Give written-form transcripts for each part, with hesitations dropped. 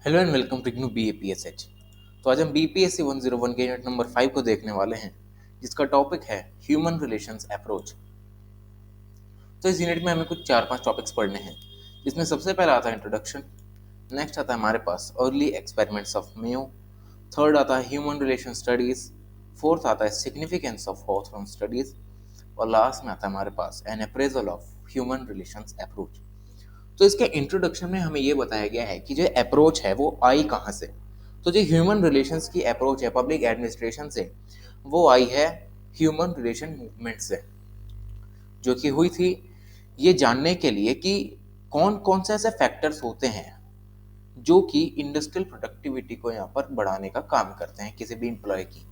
Hello and welcome to new BAPSH। तो आज हम BPSC 101 के यूनिट नंबर 5 को देखने वाले हैं, जिसका टॉपिक है ह्यूमन रिलेशंस अप्रोच। तो इस यूनिट में हमें कुछ 4-5 टॉपिक्स पढ़ने हैं, जिसमें सबसे पहला आता है इंट्रोडक्शन। नेक्स्ट आता है हमारे पास early experiments of Mayo. Third आता है ह्यूमन रिलेशन स्टडीज। फोर्थ आता है सिग्निफिकेंस ऑफ हॉथॉर्न स्टडीज। और लास्ट में आता है हमारे पास an appraisal of human relations approach. तो इसके इंट्रोडक्शन में हमें ये बताया गया है कि जो अप्रोच है वो आई कहाँ से। तो जो ह्यूमन रिलेशंस की अप्रोच है पब्लिक एडमिनिस्ट्रेशन से, वो आई है ह्यूमन रिलेशन मूवमेंट से, जो कि हुई थी ये जानने के लिए कि कौन कौन से ऐसे फैक्टर्स होते हैं जो कि इंडस्ट्रियल प्रोडक्टिविटी को यहाँ पर बढ़ाने का काम करते हैं किसी भी एम्प्लॉय की।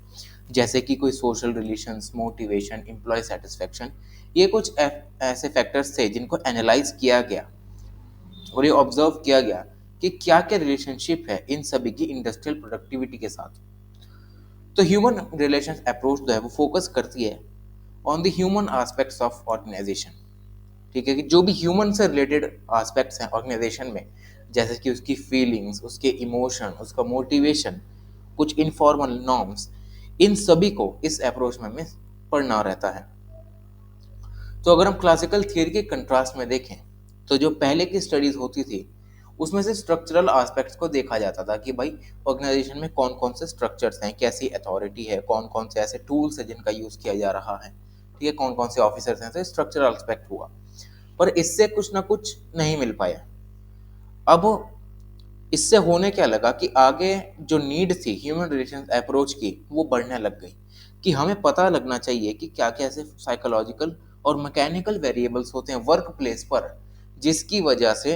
जैसे कि कोई social relations, motivation, employee satisfaction, ये कुछ ऐसे फैक्टर्स थे जिनको एनालाइज किया गया और ये ऑब्जर्व किया गया कि क्या क्या रिलेशनशिप है इन सभी की इंडस्ट्रियल प्रोडक्टिविटी के साथ। तो ह्यूमन रिलेशंस अप्रोच जो है वो फोकस करती है on the human aspects of organisation. ठीक है, कि जो भी ह्यूमन से रिलेटेड एस्पेक्ट्स हैं ऑर्गेनाइजेशन में, जैसे कि उसकी फीलिंग्स, उसके इमोशन, उसका मोटिवेशन, कुछ इनफॉर्मल नॉर्म्स, इन सभी को इस अप्रोच में हमें पढ़ना रहता है। तो अगर हम क्लासिकल थियरी के कंट्रास्ट में देखें, तो जो पहले की स्टडीज होती थी उसमें से स्ट्रक्चरल एस्पेक्ट्स को देखा जाता था कि भाई ऑर्गेनाइजेशन में कौन कौन से स्ट्रक्चर्स हैं, कैसी अथॉरिटी है, कौन कौन से ऐसे टूल्स हैं जिनका यूज किया जा रहा है, ठीक है, कौन कौन से ऑफिसर्स हैं। तो स्ट्रक्चरल एस्पेक्ट हुआ, पर इससे कुछ ना कुछ नहीं मिल पाया। अब इससे होने क्या लगा कि आगे जो नीड थी ह्यूमन रिलेशन अप्रोच की वो बढ़ने लग गई, कि हमें पता लगना चाहिए कि क्या क्या ऐसे साइकोलॉजिकल और मैकेनिकल वेरिएबल्स होते हैं वर्क प्लेस पर, जिसकी वजह से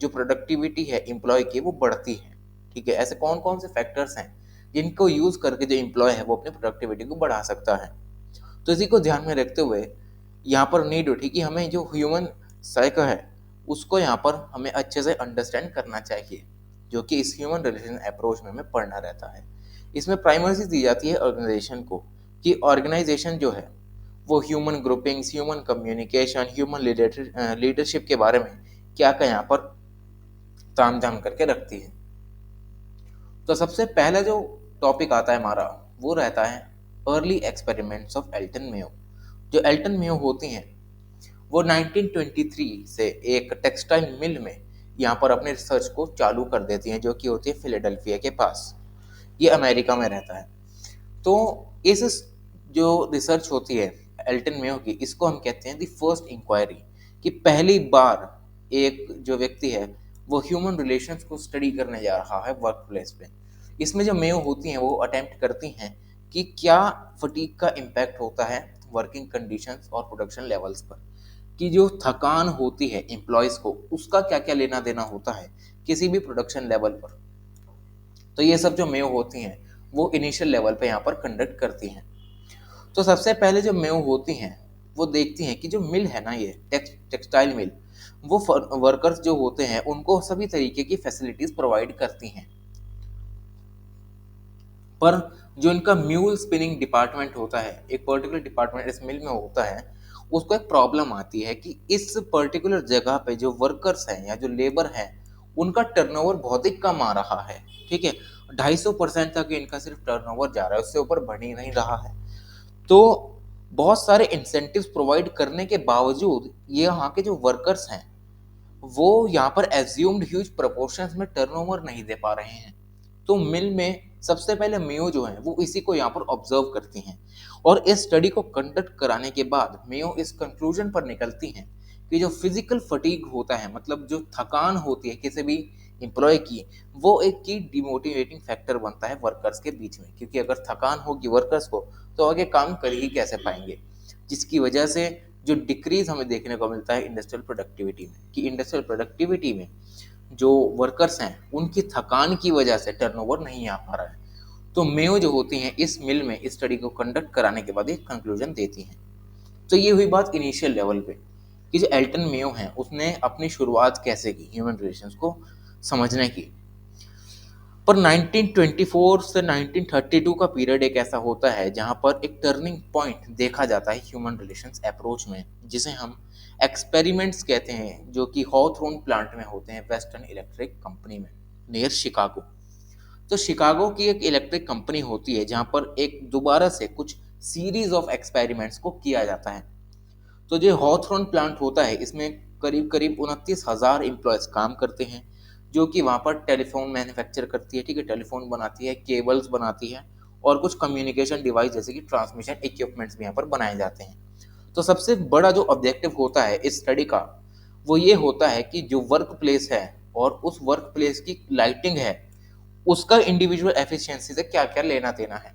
जो प्रोडक्टिविटी है एम्प्लॉय की वो बढ़ती है। ठीक है, ऐसे कौन कौन से फैक्टर्स हैं जिनको यूज करके जो एम्प्लॉय है वो अपनी प्रोडक्टिविटी को बढ़ा सकता है। तो इसी को ध्यान में रखते हुए यहाँ पर नीड उठी कि हमें जो ह्यूमन साइको है उसको यहाँ पर हमें अच्छे से अंडरस्टैंड करना चाहिए, जो कि इस ह्यूमन रिलेशन अप्रोच में हमें पढ़ना रहता है। इसमें प्राइमरी दी जाती है ऑर्गेनाइजेशन को, कि ऑर्गेनाइजेशन जो है वो human groupings, human communication, human leadership के बारे में क्या क्या यहाँ पर ताम झाम करके रखती है। तो सबसे पहला जो टॉपिक आता है हमारा वो रहता है early experiments of Elton Mayo. जो एल्टन मेयो होती हैं वो 1923 से एक टेक्सटाइल मिल में यहाँ पर अपने रिसर्च को चालू कर देती हैं, जो कि होती है फिलाडेल्फिया के पास। ये अमेरिका में रहता है। तो इस जो रिसर्च होती है एल्टन मेयो की, इसको हम कहते हैं द फर्स्ट इंक्वायरी, कि पहली बार एक जो व्यक्ति है वो ह्यूमन रिलेशंस को स्टडी करने जा रहा है वर्क प्लेस पे। इसमें जो मेयो होती हैं वो अटेम्प्ट करती हैं कि क्या फटीग का इम्पैक्ट होता है वर्किंग कंडीशंस और प्रोडक्शन लेवल्स पर, कि जो थकान होती है एम्प्लॉयज़ को उसका क्या क्या लेना देना होता है किसी भी प्रोडक्शन लेवल पर। तो ये सब जो मेयो होती हैं वो इनिशियल लेवल पे यहाँ पर कंडक्ट करती हैं। तो सबसे पहले जो मेयो होती हैं वो देखती हैं कि जो मिल है ना, ये टेक्सटाइल मिल, वो वर्कर्स जो होते हैं उनको सभी तरीके की फैसिलिटीज प्रोवाइड करती हैं, पर जो इनका म्यूल स्पिनिंग डिपार्टमेंट होता है, एक पर्टिकुलर डिपार्टमेंट इस मिल में होता है, उसको एक प्रॉब्लम आती है कि इस पर्टिकुलर जगह पे जो वर्कर्स हैं या जो लेबर है उनका टर्नओवर बहुत ही कम आ रहा है। ठीक है, 250% तक इनका सिर्फ टर्नओवर जा रहा है, उससे ऊपर बढ़ ही नहीं रहा है। तो बहुत सारे इंसेंटिव्स प्रोवाइड करने के बावजूद ये यहाँ के जो वर्कर्स हैं वो यहाँ पर एज्यूम्ड ह्यूज प्रोपोर्शंस में टर्नओवर नहीं दे पा रहे हैं। तो मिल में सबसे पहले मेयो जो है वो इसी को यहाँ पर ऑब्जर्व करती हैं, और इस स्टडी को कंडक्ट कराने के बाद मेयो इस कंक्लूजन पर निकलती हैं कि जो फिजिकल फटीग होता है, मतलब जो थकान होती है किसी भी एम्प्लॉय की, वो एक की डिमोटिवेटिंग फैक्टर बनता है वर्कर्स के बीच में, क्योंकि अगर थकान होगी वर्कर्स को तो आगे काम कर ही कैसे पाएंगे, जिसकी वजह से जो डिक्रीज हमें देखने को मिलता है इंडस्ट्रियल प्रोडक्टिविटी में, कि इंडस्ट्रियल प्रोडक्टिविटी में जो वर्कर्स हैं उनकी थकान की वजह से टर्नओवर नहीं आ पा रहा है। तो मेयो जो होती हैं इस मिल में इस स्टडी को कंडक्ट कराने के बाद एक कंक्लूजन देती हैं। तो ये हुई बात इनिशियल लेवल पे, कि जो एल्टन मेयो है उसने अपनी शुरुआत कैसे की ह्यूमन रिलेशंस को समझने की। पर 1924 से 1932 का पीरियड एक ऐसा होता है जहां पर एक टर्निंग पॉइंट देखा जाता है ह्यूमन रिलेशंस अप्रोच में, जिसे हम एक्सपेरिमेंट्स कहते हैं, जो कि हॉथॉर्न प्लांट में होते हैं वेस्टर्न इलेक्ट्रिक कंपनी में। Near Chicago. तो शिकागो की एक इलेक्ट्रिक कंपनी होती है जहाँ पर एक दोबारा से कुछ सीरीज ऑफ एक्सपेरिमेंट्स को किया जाता है। तो जो हॉथरॉन प्लांट होता है इसमें करीब करीब 29,000 एम्प्लॉयज काम करते हैं, जो कि वहाँ पर टेलीफोन मैन्युफैक्चर करती है, ठीक है, टेलीफोन बनाती है, केबल्स बनाती है और कुछ कम्युनिकेशन डिवाइस जैसे कि ट्रांसमिशन इक्विपमेंट्स भी यहाँ पर बनाए जाते हैं। तो सबसे बड़ा जो ऑब्जेक्टिव होता है इस स्टडी का वो ये होता है कि जो वर्क प्लेस है और उस वर्क प्लेस की लाइटिंग है उसका इंडिविजुअल एफिशिएंसी से क्या क्या लेना देना है।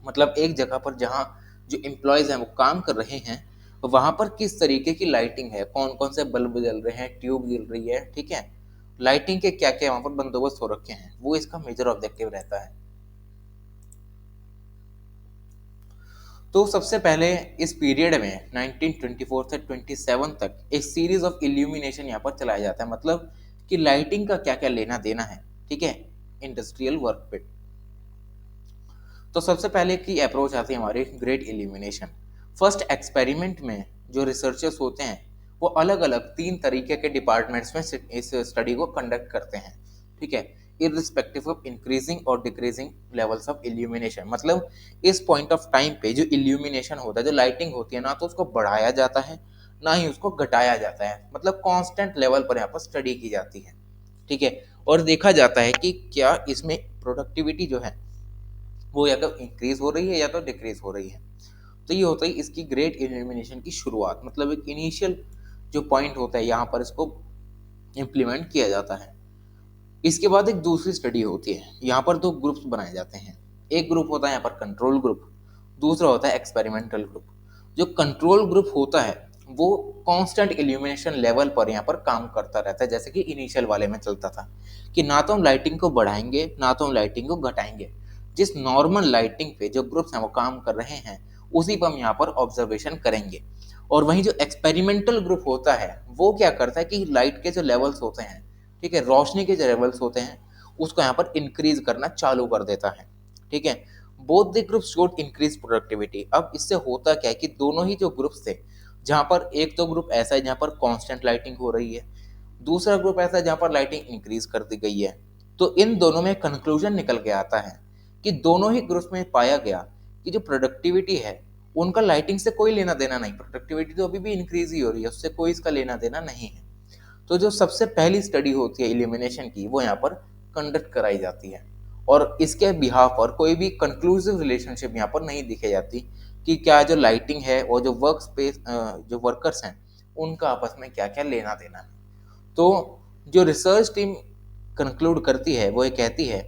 मतलब एक जगह पर जहाँ जो एम्प्लॉयज हैं वो काम कर रहे हैं वहां पर किस तरीके की लाइटिंग है, कौन कौन से बल्ब जल रहे हैं, ट्यूब जल रही है, ठीक है, लाइटिंग के क्या क्या वहां पर बंदोबस्त हो रखे हैं, वो इसका मेजर ऑब्जेक्टिव रहता है। तो सबसे पहले इस पीरियड में 1924 से 27 तक एक सीरीज ऑफ इल्यूमिनेशन यहाँ पर चलाया जाता है, मतलब कि लाइटिंग का क्या क्या लेना देना है, ठीक है, इंडस्ट्रियल वर्क पे। तो सबसे पहले की अप्रोच आती है हमारी ग्रेट इल्यूमिनेशन। फर्स्ट एक्सपेरिमेंट में जो रिसर्चर्स होते हैं वो अलग अलग 3 तरीके के डिपार्टमेंट्स में इस स्टडी को कंडक्ट करते हैं, ठीक है, इररिस्पेक्टिव ऑफ इंक्रीजिंग और डिक्रीजिंग लेवल्स ऑफ इल्यूमिनेशन। मतलब इस पॉइंट ऑफ टाइम पे जो इल्यूमिनेशन होता है, जो लाइटिंग होती है, ना तो उसको बढ़ाया जाता है ना ही उसको घटाया जाता है, मतलब कांस्टेंट लेवल पर यहाँ पर स्टडी की जाती है, ठीक है, और देखा जाता है कि क्या इसमें प्रोडक्टिविटी जो है वो या तो इंक्रीज हो रही है या तो डिक्रीज हो रही है। तो ये होता है इसकी ग्रेट इल्यूमिनेशन की शुरुआत, मतलब एक इनिशियल जो पॉइंट होता है यहाँ पर इसको इम्प्लीमेंट किया जाता है। इसके बाद एक दूसरी स्टडी होती है, यहाँ पर 2 ग्रुप्स बनाए जाते हैं। एक ग्रुप होता है यहाँ पर कंट्रोल ग्रुप, दूसरा होता है एक्सपेरिमेंटल ग्रुप। जो कंट्रोल ग्रुप होता है वो कांस्टेंट इल्यूमिनेशन लेवल पर यहाँ पर काम करता रहता है, जैसे कि इनिशियल वाले में चलता था कि ना तो हम लाइटिंग को बढ़ाएंगे ना तो हम लाइटिंग को घटाएंगे। जिस नॉर्मल लाइटिंग पे जो ग्रुप्स हैं वो काम कर रहे हैं उसी पर हम यहाँ पर ऑब्जर्वेशन करेंगे। और वहीं जो एक्सपेरिमेंटल ग्रुप होता है वो क्या करता है कि लाइट के जो लेवल्स होते हैं, ठीक है, रोशनी के जो लेवल्स होते हैं उसको यहाँ पर इंक्रीज करना चालू कर देता है, ठीक है। Both the groups showed increase productivity. अब इससे होता क्या है कि दोनों ही जो ग्रुप्स थे, जहाँ पर एक तो ग्रुप ऐसा है जहाँ पर कांस्टेंट लाइटिंग हो रही है, दूसरा ग्रुप ऐसा है जहाँ पर लाइटिंग इंक्रीज कर दी गई है, तो इन दोनों में कंक्लूजन निकल के आता है कि दोनों ही ग्रुप्स में पाया गया कि जो प्रोडक्टिविटी है उनका लाइटिंग से कोई लेना देना नहीं, प्रोडक्टिविटी तो अभी भी इंक्रीज ही हो रही है, उससे कोई इसका लेना देना नहीं है। तो जो सबसे पहली स्टडी होती है इल्यूमिनेशन की वो यहाँ पर कंडक्ट कराई जाती है और इसके बिहाफ पर कोई भी कंक्लूसिव रिलेशनशिप यहाँ पर नहीं दिखाई जाती कि क्या जो लाइटिंग है और जो वर्क स्पेस जो वर्कर्स हैं उनका आपस में क्या क्या लेना देना है। तो जो रिसर्च टीम कंक्लूड करती है वो ये कहती है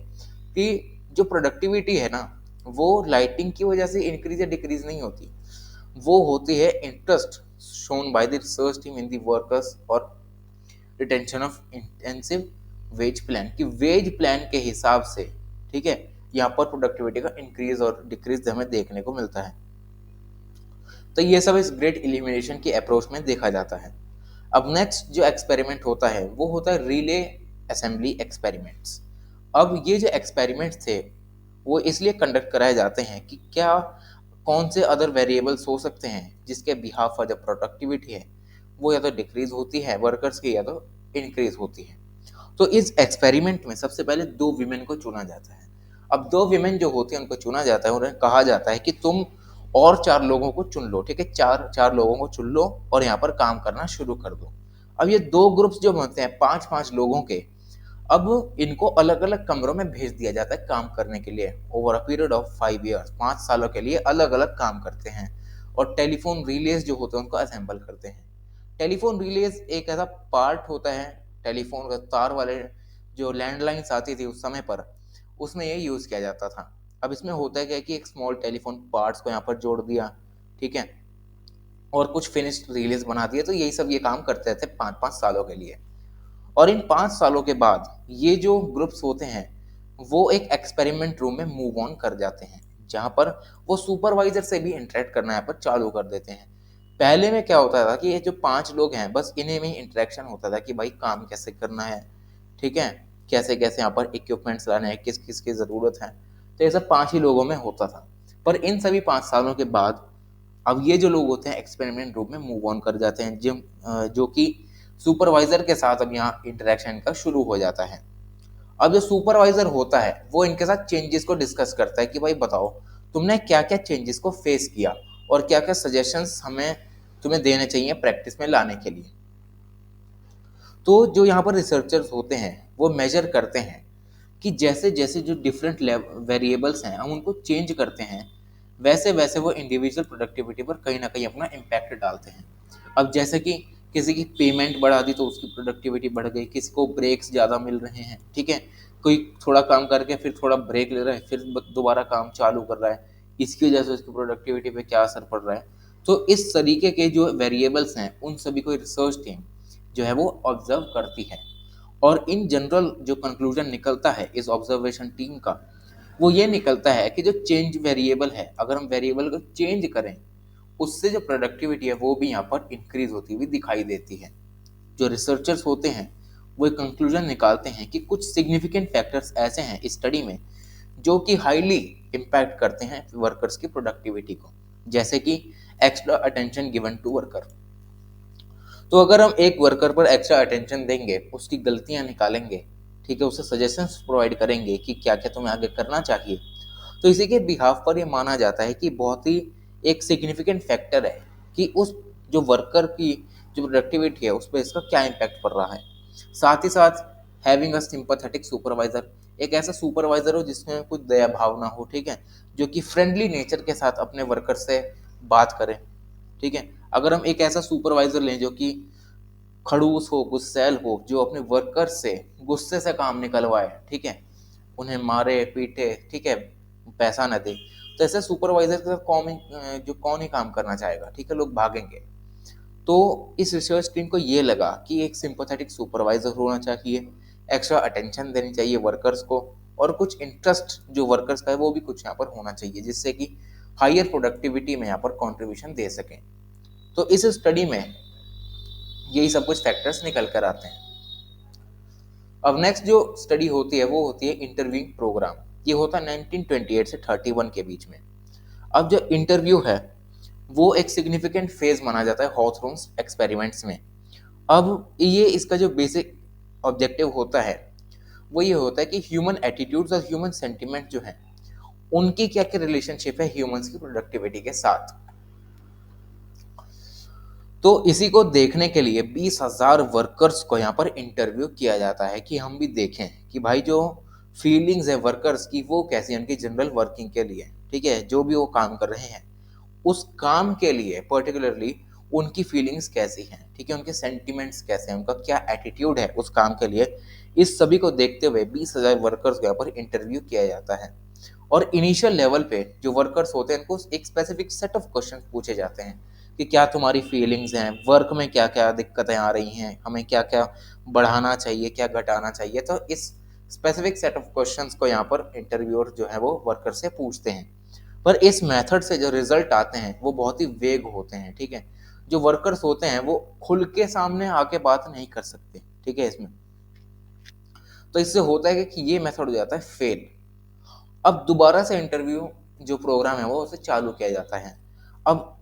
कि जो प्रोडक्टिविटी है ना वो लाइटिंग की वजह से इंक्रीज या डिक्रीज नहीं होती, वो होती है interest shown by the research team in the workers और retention of intensive wage plan, कि वेज प्लान के हिसाब से, ठीक है, यहाँ पर प्रोडक्टिविटी का इंक्रीज और डिक्रीज हमें देखने को मिलता है। तो ये सब इस ग्रेट इल्यूमिनेशन की अप्रोच में देखा जाता है। अब नेक्स्ट जो एक्सपेरिमेंट होता है वो होता है रिले असेंबली एक्सपेरिमेंट्स। अब ये जो एक्सपेरिमेंट्स थे वो इसलिए कंडक्ट कराए जाते हैं कि क्या कौन से अदर वेरिएबल्स हो सकते हैं जिसके बिहाफ पर जो प्रोडक्टिविटी है वो या तो डिक्रीज होती है वर्कर्स की या तो इंक्रीज होती है। तो इस एक्सपेरिमेंट में सबसे पहले 2 विमेन को चुना जाता है। अब 2 विमेन जो होती है उनको चुना जाता है, उन्हें कहा जाता है कि तुम और 4 लोगों को चुन लो, ठीक है, 4 लोगों को चुन लो और यहाँ पर काम करना शुरू कर दो। अब ये 2 ग्रुप्स जो बनते हैं 5-5 लोगों के, अब इनको अलग अलग कमरों में भेज दिया जाता है काम करने के लिए over a period of 5 years, 5 सालों के लिए अलग अलग काम करते हैं और टेलीफोन रिलेज जो होते हैं उनको असेंबल करते हैं। टेलीफोन रिलेज एक ऐसा पार्ट होता है टेलीफोन का, तार वाले जो लैंडलाइंस आती थी उस समय पर उसमें ये यूज़ किया जाता था। अब इसमें होता क्या है कि एक स्मॉल टेलीफोन पार्ट्स को यहाँ पर जोड़ दिया, ठीक है, और कुछ फिनिश्ड रिलेज बना दिया, तो यही सब ये काम करते थे 5-5 सालों के लिए। और इन 5 सालों के बाद ये जो ग्रुप्स होते हैं वो एक एक्सपेरिमेंट रूम में मूव ऑन कर जाते हैं जहाँ पर वो सुपरवाइजर से भी इंटरेक्ट करना यहाँ पर चालू कर देते हैं। पहले में क्या होता था कि ये जो 5 लोग हैं बस इन्हें में ही इंटरेक्शन होता था कि भाई काम कैसे करना है, ठीक है, कैसे कैसे यहाँ पर इक्विपमेंट्स लाने हैं, किस किस की ज़रूरत है, तो ये सब 5 ही लोगों में होता था। पर इन सभी 5 सालों के बाद अब ये जो लोग होते हैं एक्सपेरिमेंट रूम में मूव ऑन कर जाते हैं, जो कि सुपरवाइजर के साथ अब यहाँ इंटरेक्शन का शुरू हो जाता है। अब जो सुपरवाइजर होता है वो इनके साथ चेंजेस को डिस्कस करता है कि भाई बताओ तुमने क्या क्या चेंजेस को फेस किया और क्या क्या सजेशंस हमें तुम्हें देने चाहिए प्रैक्टिस में लाने के लिए। तो जो यहाँ पर रिसर्चर्स होते हैं वो मेजर करते हैं कि जैसे जैसे जो डिफरेंट वेरिएबल्स हैं हम उनको चेंज करते हैं, वैसे वैसे वो इंडिविजुअल प्रोडक्टिविटी पर कहीं ना कहीं अपना इम्पैक्ट डालते हैं। अब जैसे कि किसी की पेमेंट बढ़ा दी तो उसकी प्रोडक्टिविटी बढ़ गई, किसी को ब्रेक्स ज़्यादा मिल रहे हैं, ठीक है, कोई थोड़ा काम करके फिर थोड़ा ब्रेक ले रहा है, फिर दोबारा काम चालू कर रहा है, इसकी वजह से उसकी प्रोडक्टिविटी पे क्या असर पड़ रहा है। तो इस तरीके के जो वेरिएबल्स हैं उन सभी को रिसर्च टीम जो है वो ऑब्जर्व करती है। और इन जनरल जो कंक्लूजन निकलता है इस ऑब्जर्वेशन टीम का, वो ये निकलता है कि जो चेंज वेरिएबल है, अगर हम वेरिएबल को चेंज करें उससे जो प्रोडक्टिविटी है वो भी यहाँ पर इंक्रीज होती हुई दिखाई देती है। जो रिसर्चर्स होते हैं वो एक कंक्लूजन निकालते हैं कि कुछ सिग्निफिकेंट फैक्टर्स ऐसे हैं इस स्टडी में जो कि हाईली इम्पैक्ट करते हैं वर्कर्स की प्रोडक्टिविटी को, जैसे कि extra attention given to worker. तो अगर हम एक वर्कर पर एक्स्ट्रा अटेंशन देंगे, उसकी गलतियां निकालेंगे, ठीक है, उसे सजेशंस प्रोवाइड करेंगे कि क्या क्या तुम्हें आगे करना चाहिए, तो इसी के बिहाफ पर यह माना जाता है कि बहुत ही एक सिग्निफिकेंट फैक्टर है कि उस जो वर्कर की जो प्रोडक्टिविटी है उस पर इसका क्या इम्पैक्ट पड़ रहा है। साथ ही साथ हैविंग अ सिंपैथेटिक सुपरवाइजर, एक ऐसा सुपरवाइजर हो जिसमें कुछ दया भावना हो, ठीक है, जो कि फ्रेंडली नेचर के साथ अपने वर्कर से बात करे, ठीक है। अगर हम एक ऐसा सुपरवाइजर लें जो कि खड़ूस हो, गुस्सैल हो, जो अपने वर्कर से गुस्से से काम निकलवाए, ठीक है, उन्हें मारे पीटे, ठीक है, पैसा न दे, तो ऐसे सुपरवाइजर के साथ कौन ही काम करना चाहेगा, ठीक है, लोग भागेंगे। तो इस रिसर्च टीम को ये लगा कि एक सिंपैथेटिक सुपरवाइजर होना चाहिए, एक्स्ट्रा अटेंशन देनी चाहिए वर्कर्स को, और कुछ इंटरेस्ट जो वर्कर्स का है वो भी कुछ यहाँ पर होना चाहिए जिससे कि हायर प्रोडक्टिविटी में यहाँ पर कंट्रीब्यूशन दे सकें। तो इस स्टडी में यही सब कुछ फैक्टर्स निकल कर आते हैं। अब नेक्स्ट जो स्टडी होती है वो होती है इंटरव्यू प्रोग्राम। ये होता है 1928 से 31 के बीच में। अब जो इंटरव्यू है वो एक सिग्निफिकेंट फेज माना जाता है हॉथरन्स एक्सपेरिमेंट्स में। अब ये इसका जो बेसिक ऑब्जेक्टिव होता है वो ये होता है कि ह्यूमन एटीट्यूड्स और ह्यूमन सेंटिमेंट जो है उनकी क्या क्या रिलेशनशिप है ह्यूमंस की प्रोडक्टिविटी के साथ। तो इसी को देखने के लिए 20,000 वर्कर्स को यहाँ पर इंटरव्यू किया जाता है कि हम भी देखें कि भाई जो फीलिंग्स है वर्कर्स की वो कैसी है उनकी जनरल वर्किंग के लिए, ठीक है, जो भी वो काम कर रहे हैं उस काम के लिए पर्टिकुलरली उनकी फीलिंग्स कैसी हैं, ठीक है, उनके सेंटिमेंट्स कैसे हैं, उनका क्या एटीट्यूड है उस काम के लिए। इस सभी को देखते हुए 20,000 वर्कर्स को यहाँ पर इंटरव्यू किया जाता है। और इनिशियल लेवल पे जो वर्कर्स होते हैं उनको एक स्पेसिफिक सेट ऑफ क्वेश्चन पूछे जाते हैं कि क्या तुम्हारी फीलिंग्स हैं, वर्क में क्या क्या दिक्कतें आ रही हैं, हमें क्या क्या बढ़ाना चाहिए, क्या घटाना चाहिए। तो इस स्पेसिफिक सेट ऑफ क्वेश्चंस को यहाँ पर इंटरव्यूअर जो है वो वर्कर से पूछते हैं। पर इस मेथड से जो रिजल्ट आते हैं वो बहुत ही वेग होते हैं, ठीक है। जो वर्कर्स होते हैं वो खुल के सामने आके बात नहीं कर सकते, ठीक है, इसमें तो इससे होता है कि ये मेथड हो जाता है फेल। अब दोबारा से इंटरव्यू जो प्रोग्राम है वो उसे चालू किया जाता है। अब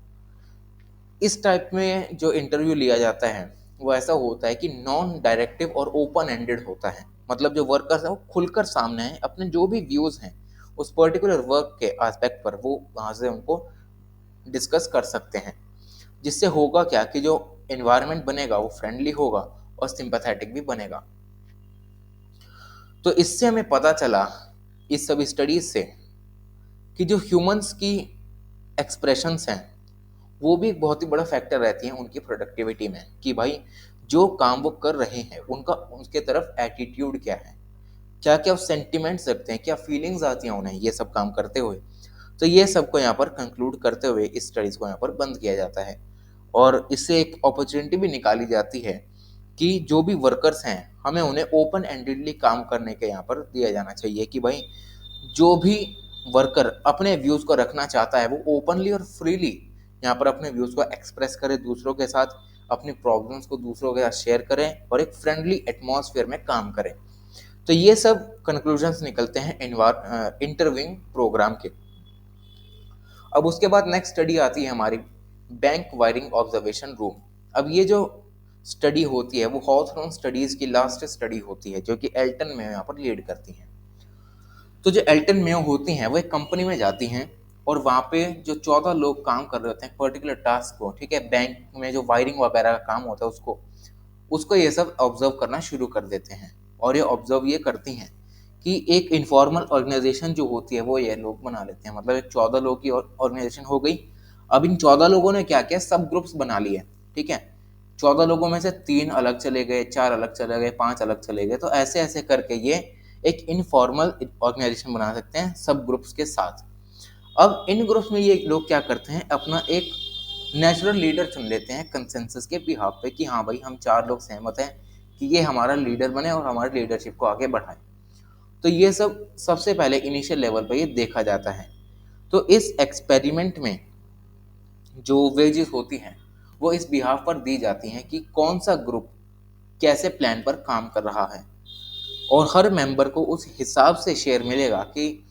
इस टाइप में जो इंटरव्यू लिया जाता है वो ऐसा होता है कि नॉन डायरेक्टिव और ओपन एंडेड होता है। मतलब जो वर्कर्स हैं वो खुलकर सामने हैं, अपने जो भी व्यूज़ हैं उस पर्टिकुलर वर्क के एस्पेक्ट पर वो वहाँ से उनको डिस्कस कर सकते हैं। जिससे होगा क्या कि जो एनवायरनमेंट बनेगा वो फ्रेंडली होगा और सिंपैथेटिक भी बनेगा। तो इससे हमें पता चला इस सब स्टडीज से कि जो ह्यूमंस की एक्सप्रेशंस हैं वो भी एक बहुत ही बड़ा फैक्टर रहती हैं उनकी प्रोडक्टिविटी में, कि भाई जो काम वो कर रहे हैं उनका उनके तरफ एटीट्यूड क्या है, क्या क्या सेंटिमेंट्स रखते हैं, क्या फीलिंग्स आती हैं उन्हें ये सब काम करते हुए। तो ये सबको यहाँ पर कंक्लूड करते हुए इस स्टडीज़ को यहाँ पर बंद किया जाता है और इससे एक अपॉर्चुनिटी भी निकाली जाती है कि जो भी वर्कर्स हैं हमें उन्हें ओपन एंडेडली काम करने के यहाँ पर दिया जाना चाहिए कि भाई जो भी वर्कर अपने व्यूज़ को रखना चाहता है वो ओपनली और फ्रीली यहाँ पर अपने व्यूज़ को एक्सप्रेस करे, दूसरों के साथ अपनी प्रॉब्लम्स को दूसरों के साथ शेयर करें और एक फ्रेंडली एटमॉस्फेयर में काम करें। तो ये सब कंक्लूजन्स निकलते हैं इंटरव्यूइंग प्रोग्राम के। अब उसके बाद नेक्स्ट स्टडी आती है हमारी बैंक वायरिंग ऑब्जर्वेशन रूम। अब ये जो स्टडी होती है वो हॉथरॉन स्टडीज की लास्ट स्टडी होती है, जो कि एल्टन मेयो यहाँ पर लीड करती हैं। तो जो एल्टन मेयो होती हैं वो एक कंपनी में जाती हैं और वहाँ पे जो 14 लोग काम कर रहे होते हैं पर्टिकुलर टास्क को, ठीक है, बैंक में जो वायरिंग वगैरह का काम होता है उसको उसको ये सब ऑब्जर्व करना शुरू कर देते हैं। और ये ऑब्जर्व ये करती हैं कि एक इनफॉर्मल ऑर्गेनाइजेशन जो होती है वो ये लोग बना लेते हैं, मतलब एक 14 लोग की ऑर्गेनाइजेशन हो गई। अब इन 14 लोगों ने क्या किया, सब ग्रुप्स बना लिए, ठीक है। 14 लोगों में से 3 अलग चले गए, 4 अलग चले गए, 5 अलग चले गए, तो ऐसे ऐसे करके ये एक इनफॉर्मल ऑर्गेनाइजेशन बना सकते हैं सब ग्रुप्स के साथ। अब इन ग्रुप्स में ये लोग क्या करते हैं, अपना एक नेचुरल लीडर चुन लेते हैं कंसेंसस के बिहाफ पे कि हाँ भाई हम 4 लोग सहमत हैं कि ये हमारा लीडर बने और हमारी लीडरशिप को आगे बढ़ाए। तो ये सब सबसे पहले इनिशियल लेवल पर ये देखा जाता है। तो इस एक्सपेरिमेंट में जो वेजेस होती हैं वो इस बिहाफ पर दी जाती हैं कि कौन सा ग्रुप कैसे प्लान पर काम कर रहा है, और हर मेंबर को उस हिसाब से शेयर मिलेगा कि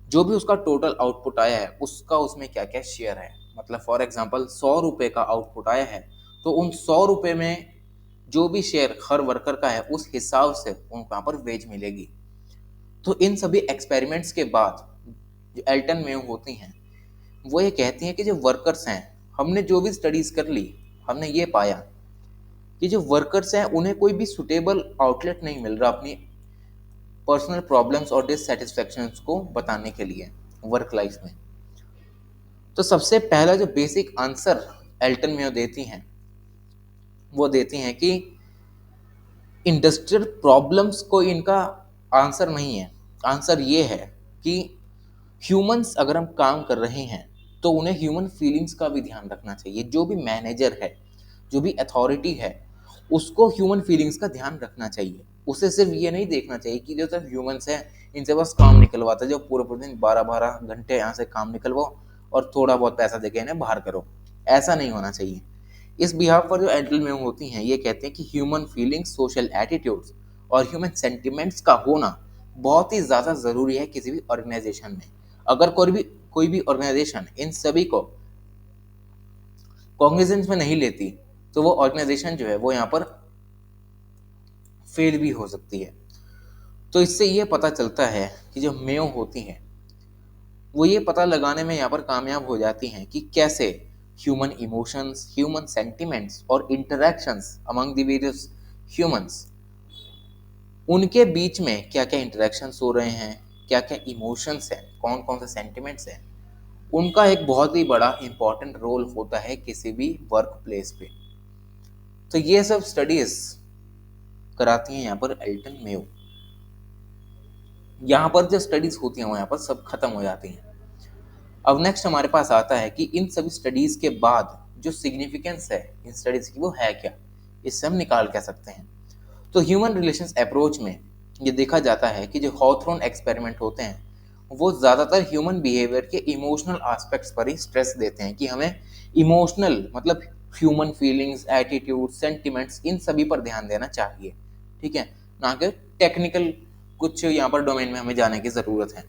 जो भी उसका टोटल आउटपुट आया है उसका उसमें क्या क्या शेयर है। मतलब फॉर एग्जांपल 100 रुपये का आउटपुट आया है तो उन 100 रुपये में जो भी शेयर हर वर्कर का है उस हिसाब से उनको यहाँ पर वेज मिलेगी। तो इन सभी एक्सपेरिमेंट्स के बाद जो एल्टन मेयो होती हैं वो ये कहती हैं कि जो वर्कर्स हैं, हमने जो भी स्टडीज़ कर ली, हमने ये पाया कि जो वर्कर्स हैं उन्हें कोई भी सुटेबल आउटलेट नहीं मिल रहा अपनी पर्सनल प्रॉब्लम्स और डिससेटिस्फैक्शंस को बताने के लिए वर्क लाइफ में। तो सबसे पहला जो बेसिक आंसर एल्टन मेयो देती हैं वो देती हैं कि इंडस्ट्रियल प्रॉब्लम्स कोई इनका आंसर नहीं है। आंसर ये है कि ह्यूमंस अगर हम काम कर रहे हैं तो उन्हें ह्यूमन फीलिंग्स का भी ध्यान रखना चाहिए। जो भी मैनेजर है, जो भी अथॉरिटी है, उसको ह्यूमन फीलिंग्स का ध्यान रखना चाहिए। उसे सिर्फ ये नहीं देखना चाहिए कि जो सब ह्यूमंस हैं इनसे बस काम निकलवाता है, जो पूरे पूरे दिन 12-12 घंटे यहाँ से काम निकलवाओ और थोड़ा बहुत पैसा देके इन्हें बाहर करो। ऐसा नहीं होना चाहिए। इस बिहाफ पर जो एंटल में होती हैं ये कहते हैं कि ह्यूमन फीलिंग्स, सोशल एटीट्यूड्स और ह्यूमन सेंटिमेंट्स का होना बहुत ही ज़्यादा ज़रूरी है किसी भी ऑर्गेनाइजेशन में। अगर कोई भी ऑर्गेनाइजेशन इन सभी को कॉग्निजेंस में नहीं लेती तो वो ऑर्गेनाइजेशन जो है वो यहाँ पर फेल भी हो सकती है। तो इससे ये पता चलता है कि जो मेयो होती हैं वो ये पता लगाने में यहाँ पर कामयाब हो जाती हैं कि कैसे ह्यूमन इमोशंस, ह्यूमन सेंटिमेंट्स और interactions among the various humans, उनके बीच में क्या क्या इंटरेक्शंस हो रहे हैं, क्या क्या इमोशंस हैं, कौन कौन से सेंटिमेंट्स हैं, उनका एक बहुत ही बड़ा इंपॉर्टेंट रोल होता है किसी भी वर्क प्लेस पे। तो ये सब स्टडीज कराती हैं यहाँ पर एल्टन मेयो। यहाँ पर जो स्टडीज होती हैं वो यहाँ पर सब खत्म हो जाती हैं। अब नेक्स्ट हमारे पास आता है कि इन सभी स्टडीज के बाद जो सिग्निफिकेंस है इन स्टडीज की वो है क्या, इससे हम निकाल क्या सकते हैं। तो ह्यूमन रिलेशंस अप्रोच में ये देखा जाता है कि जो हॉथरॉन एक्सपेरिमेंट होते हैं वो ज़्यादातर ह्यूमन बिहेवियर के इमोशनल एस्पेक्ट्स पर ही स्ट्रेस देते हैं कि हमें इमोशनल मतलब ह्यूमन फीलिंग्स, एटीट्यूड, सेंटिमेंट्स, इन सभी पर ध्यान देना चाहिए, ठीक है, ना कि टेक्निकल कुछ यहाँ पर डोमेन में हमें जाने की ज़रूरत है।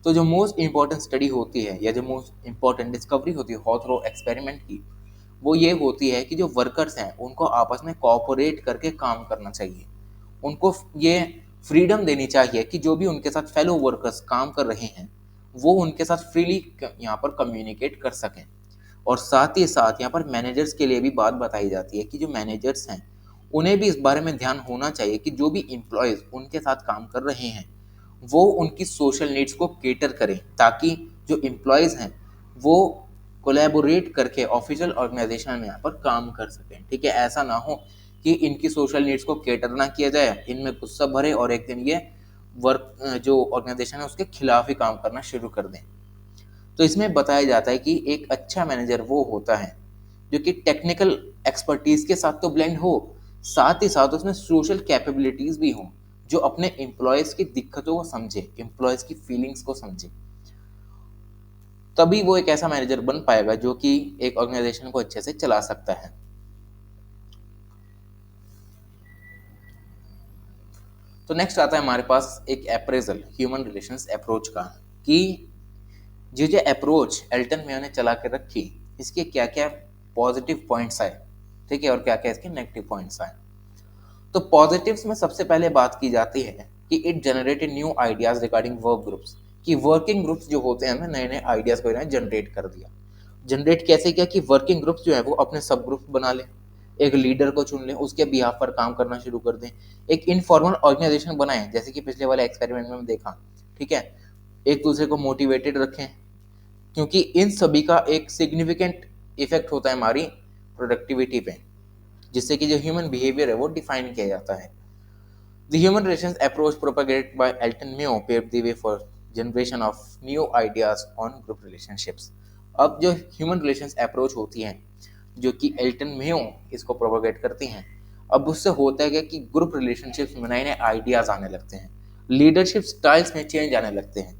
तो जो मोस्ट इम्पॉर्टेंट स्टडी होती है या जो मोस्ट इम्पॉर्टेंट डिस्कवरी होती है हॉथरो एक्सपेरिमेंट की, वो ये होती है कि जो वर्कर्स हैं उनको आपस में कोऑपरेट करके काम करना चाहिए। उनको ये फ्रीडम देनी चाहिए कि जो भी उनके साथ फेलो वर्कर्स काम कर रहे हैं वो उनके साथ फ्रीली यहाँ पर कम्युनिकेट कर सकें। और साथ ही साथ यहाँ पर मैनेजर्स के लिए भी बात बताई जाती है कि जो मैनेजर्स हैं उन्हें भी इस बारे में ध्यान होना चाहिए कि जो भी एम्प्लॉयज़ उनके साथ काम कर रहे हैं वो उनकी सोशल नीड्स को केटर करें, ताकि जो एम्प्लॉयज़ हैं वो कोलैबोरेट करके ऑफिशियल ऑर्गेनाइजेशन में यहाँ पर काम कर सकें, ठीक है। ऐसा ना हो कि इनकी सोशल नीड्स को केटर ना किया जाए, इनमें गुस्सा भरे और एक दिन ये वर्क जो ऑर्गेनाइजेशन है उसके खिलाफ ही काम करना शुरू कर दें। तो इसमें बताया जाता है कि एक अच्छा मैनेजर वो होता है जो कि टेक्निकल एक्सपर्टीज के साथ तो ब्लेंड हो, साथ ही साथ उसमें सोशल कैपेबिलिटीज भी हों, जो अपने एम्प्लॉयज़ की दिक्कतों को समझे, एम्प्लॉयज़ की फीलिंग्स को समझे। तभी वो एक ऐसा मैनेजर बन पाएगा जो कि एक ऑर्गेनाइजेशन को अच्छे से चला सकता है। तो नेक्स्ट आता है हमारे पास एक अप्रेजल ह्यूमन रिलेशंस अप्रोच का, कि जो अप्रोच एल्टन मेयो ने चला के रखी इसके क्या क्या पॉजिटिव पॉइंट्स आए। ठीक है, और क्या क्या इसके नेगेटिव पॉइंट्स आए। तो पॉजिटिव्स में सबसे पहले बात की जाती है कि it generated new ideas regarding work groups, कि वर्किंग ग्रुप्स जो होते हैं ना, नए नए आइडियाज को जनरेट कर दिया। जनरेट कैसे किया कि वर्किंग ग्रुप्स जो है वो अपने सब ग्रुप बना लें, एक लीडर को चुन लें, उसके बिहाफ पर काम करना शुरू कर दें, एक इनफॉर्मल ऑर्गेनाइजेशन बनाएं, जैसे कि पिछले वाले एक्सपेरिमेंट में देखा, ठीक है, एक दूसरे को मोटिवेटेड रखें, क्योंकि इन सभी का एक सिग्निफिकेंट इफेक्ट होता है हमारी प्रोडक्टिविटी पे, जिससे कि जो ह्यूमन बिहेवियर है वो डिफाइन किया जाता है। The human relations approach propagated by Elton Mayo paved the way for generation of new ideas on group relationships. अब जो ह्यूमन रिलेशंस अप्रोच होती है, जो कि एल्टन मेयो इसको प्रोपोगेट करती हैं, अब उससे होता है कि ग्रुप रिलेशनशिप्स में नए नए आइडियाज आने लगते हैं, लीडरशिप स्टाइल्स में चेंज आने लगते हैं।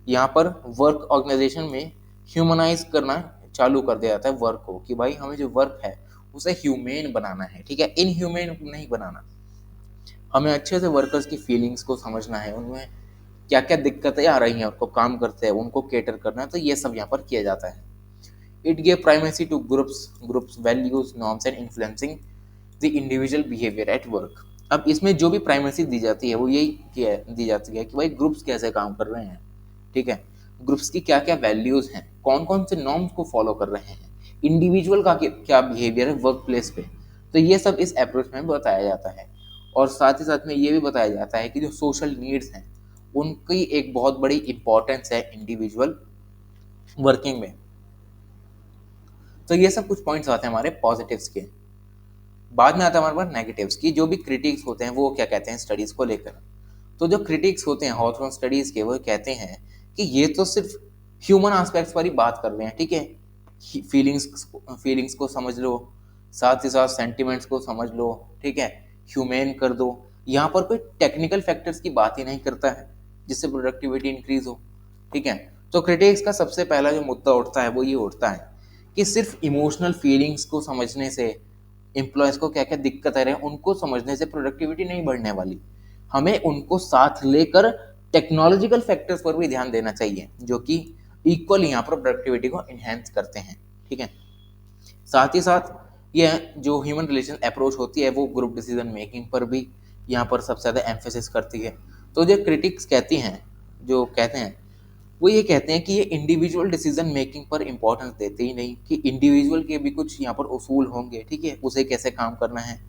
यहाँ पर वर्क ऑर्गेनाइजेशन में ह्यूमनाइज करना चालू कर दिया जाता है वर्क को, कि भाई हमें जो वर्क है उसे ह्यूमेन बनाना है, ठीक है, इनह्यूमेन नहीं बनाना। हमें अच्छे से वर्कर्स की फीलिंग्स को समझना है, उनमें क्या क्या दिक्कतें आ रही हैं, उनको काम करते हैं उनको केटर करना है, तो ये सब यहाँ पर किया जाता है। It give primacy two groups values norms and influencing the individual behaviour at work. अब इसमें जो भी प्राइमेसी दी जाती है वो यही दी जाती है कि भाई ग्रुप्स कैसे काम कर रहे हैं, ठीक है, ग्रुप्स की क्या क्या वैल्यूज हैं, कौन कौन से नॉर्म्स को फॉलो कर रहे हैं, इंडिविजुअल का क्या बिहेवियर है वर्क प्लेस पे, तो ये सब इस अप्रोच में बताया जाता है। और साथ ही साथ में ये भी बताया जाता है कि जो सोशल नीड्स हैं उनकी एक बहुत बड़ी इंपॉर्टेंस है इंडिविजुअल वर्किंग में। तो ये सब कुछ पॉइंट्स आते हैं हमारे पॉजिटिव्स के। बाद में आता है हमारे पास नेगेटिव्स की, जो भी क्रिटिक्स होते हैं वो क्या कहते हैं स्टडीज को लेकर। तो जो क्रिटिक्स होते हैं हॉथरन स्टडीज के, वो कहते हैं कि ये तो सिर्फ ह्यूमन एस्पेक्ट्स पर ही बात कर रहे हैं, ठीक है, फीलिंग्स को समझ लो, साथ ही साथ सेंटिमेंट्स को समझ लो, ठीक है, ह्यूमेन कर दो, यहाँ पर कोई टेक्निकल फैक्टर्स की बात ही नहीं करता है जिससे प्रोडक्टिविटी इंक्रीज हो, ठीक है। तो क्रिटिक्स का सबसे पहला जो मुद्दा उठता है वो ये उठता है कि सिर्फ इमोशनल फीलिंग्स को समझने से, एम्प्लॉयज को क्या क्या दिक्कत आ रही है उनको समझने से प्रोडक्टिविटी नहीं बढ़ने वाली, हमें उनको साथ लेकर टेक्नोलॉजिकल फैक्टर्स पर भी ध्यान देना चाहिए, जो कि इक्वल यहाँ पर प्रोडक्टिविटी को इन्हेंस करते हैं, ठीक है। साथ ही साथ यह जो ह्यूमन रिलेशन अप्रोच होती है वो ग्रुप डिसीजन मेकिंग पर भी यहाँ पर सबसे ज़्यादा एम्फेसिस करती है। तो जो क्रिटिक्स कहती हैं, जो कहते हैं वो ये कहते हैं कि ये इंडिविजुअल डिसीजन मेकिंग पर इंपॉर्टेंस देते ही नहीं, कि इंडिविजुअल के भी कुछ यहाँ पर उसूल होंगे, ठीक है, उसे कैसे काम करना है।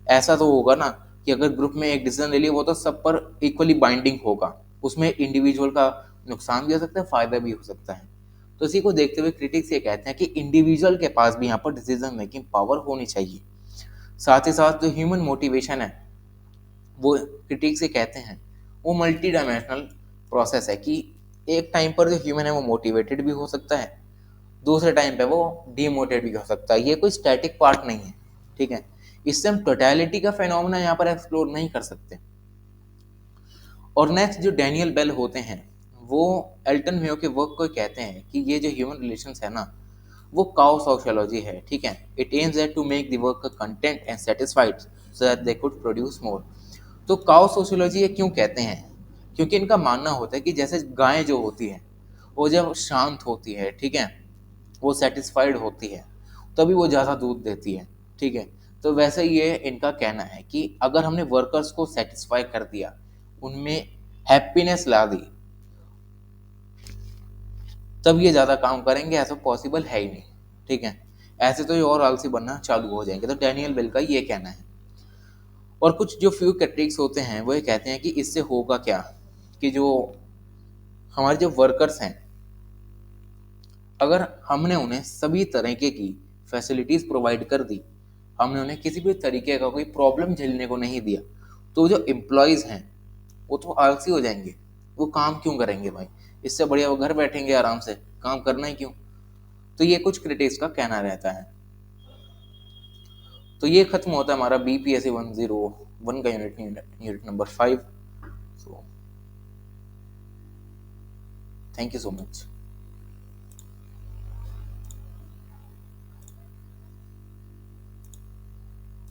ऐसा तो होगा ना कि अगर ग्रुप में एक डिसीजन ले लिया वो तो सब पर इक्वली बाइंडिंग होगा, उसमें इंडिविजुअल का नुकसान भी हो सकता है, फायदा भी हो सकता है। तो इसी को देखते हुए क्रिटिक्स ये कहते हैं कि इंडिविजुअल के पास भी यहाँ पर डिसीजन मेकिंग पावर होनी चाहिए। साथ ही साथ जो ह्यूमन मोटिवेशन है वो क्रिटिक्स ये कहते हैं वो मल्टी डायमेंशनल प्रोसेस है, कि एक टाइम पर जो ह्यूमन है वो मोटिवेटेड भी हो सकता है, दूसरे टाइम पे वो डीमोटिवेट भी हो सकता है, ये कोई स्टैटिक पार्ट नहीं है, ठीक है। इससे हम टोटलिटी का फेनोमेना यहाँ पर एक्सप्लोर नहीं कर सकते। और नेक्स्ट जो डैनियल बेल होते हैं वो एल्टन मेयो के वर्क को कहते हैं कि ये जो ह्यूमन रिलेशंस है ना वो काउ सोशियोलॉजी है, ठीक है। It aims at to make the work content and satisfied so that they could produce more. तो काउ सोशियोलॉजी ये क्यों कहते हैं, क्योंकि इनका मानना होता है कि जैसे गाय जो होती है वो जब शांत होती है, ठीक है, वो सेटिस्फाइड होती है तभी वो ज़्यादा दूध देती है, ठीक है। तो वैसे ये इनका कहना है कि अगर हमने वर्कर्स को सेटिस्फाई कर दिया, उनमें हैप्पीनेस ला दी, तब ये ज़्यादा काम करेंगे, ऐसा पॉसिबल है ही नहीं, ठीक है। ऐसे तो ये और आलसी बनना चालू हो जाएंगे। तो डैनियल बेल का ये कहना है। और कुछ जो फ्यू क्रिटिक्स होते हैं वो ये कहते हैं कि इससे होगा क्या, कि जो हमारे जो वर्कर्स हैं अगर हमने उन्हें सभी तरीके की फैसिलिटीज़ प्रोवाइड कर दी, हमने उन्हें किसी भी तरीके का कोई प्रॉब्लम झेलने को नहीं दिया, तो जो एम्प्लॉयज़ हैं वो तो आलसी हो जाएंगे, वो काम क्यों करेंगे भाई, इससे बढ़िया वो घर बैठेंगे आराम से, काम करना ही क्यों। तो ये कुछ क्रिटिक्स का कहना रहता है। तो ये खत्म होता है हमारा BPSC 101 का unit number 5। So thank you so much.